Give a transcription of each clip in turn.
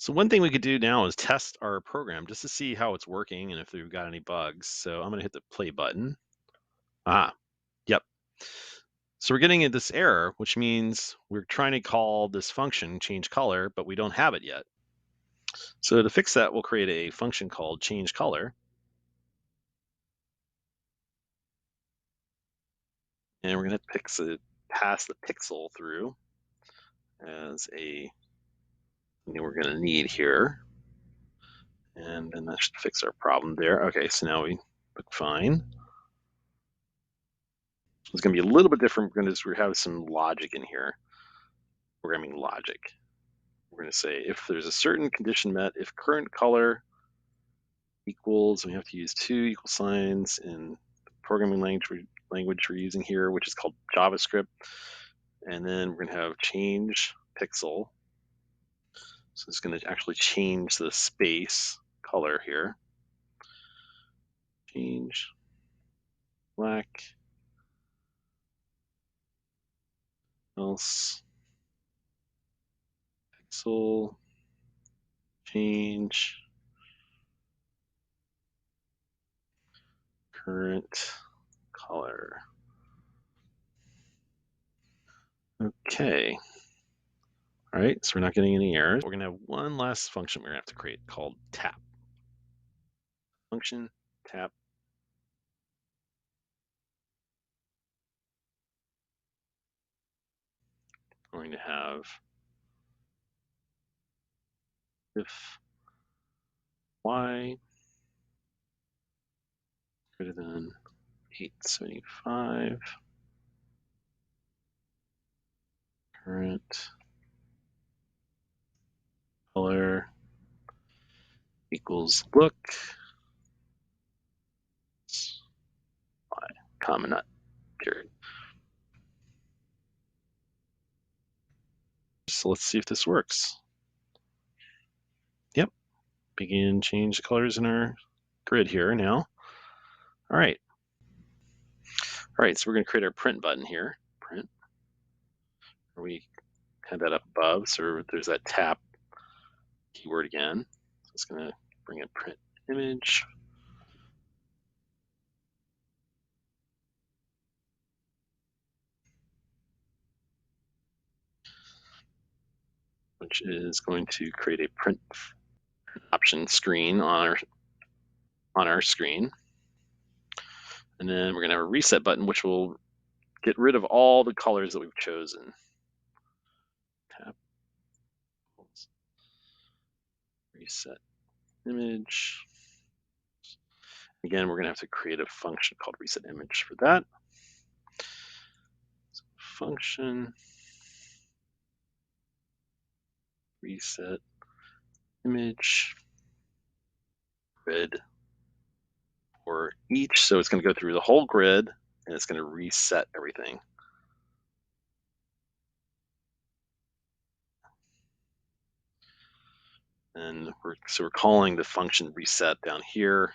So one thing we could do now is test our program just to see how it's working and if we've got any bugs. So I'm going to hit the play button. Ah, yep. So we're getting this error, which means we're trying to call this function change color, but we don't have it yet. So to fix that, we'll create a function called change color. And we're going to pass the pixel through as a thing we're going to need here. And then that should fix our problem there. Okay, so now we look fine. It's going to be a little bit different because we have some logic in here, programming logic. We're going to say if there's a certain condition met, if current color equals, and we have to use two equal signs in the programming language we're using here, which is called JavaScript. And then we're going to have change pixel. So it's going to actually change the space color here. Change black. Else pixel change current color. Okay. All right, so we're not getting any errors. We're going to have one last function we're going to have to create called tap. Function tap. We're going to have if y greater than 875 current color equals look y comma nut period. So let's see if this works. Yep, begin change the colors in our grid here now. All right. All right, so we're going to create our print button here. Print. We had that up above, so there's that tap keyword again. So it's going to bring a print image. Which is going to create a print option screen on our screen. And then we're going to have a reset button, which will get rid of all the colors that we've chosen. Tap. Reset image. Again, we're going to have to create a function called reset image for that. So function reset image grid for each. So it's going to go through the whole grid and it's going to reset everything. And we're calling the function reset down here.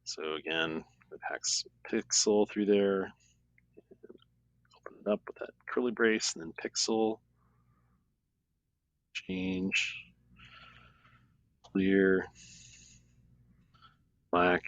So again, it hacks pixel through there. Open it up with that curly brace, and then pixel change clear black.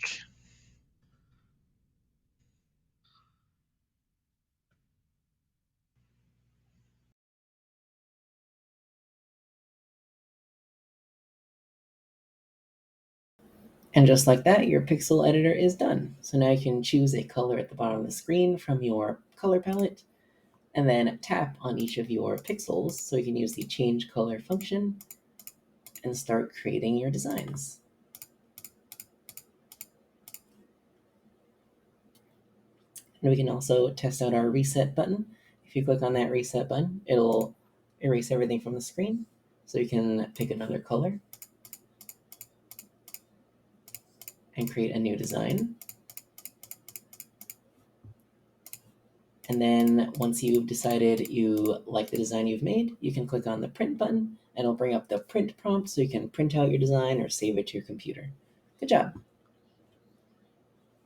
And just like that, your pixel editor is done. So now you can choose a color at the bottom of the screen from your color palette, and then tap on each of your pixels so you can use the change color function and start creating your designs. And we can also test out our reset button. If you click on that reset button, it'll erase everything from the screen. So you can pick another color and create a new design. And then once you've decided you like the design you've made, you can click on the print button and it'll bring up the print prompt so you can print out your design or save it to your computer. Good job.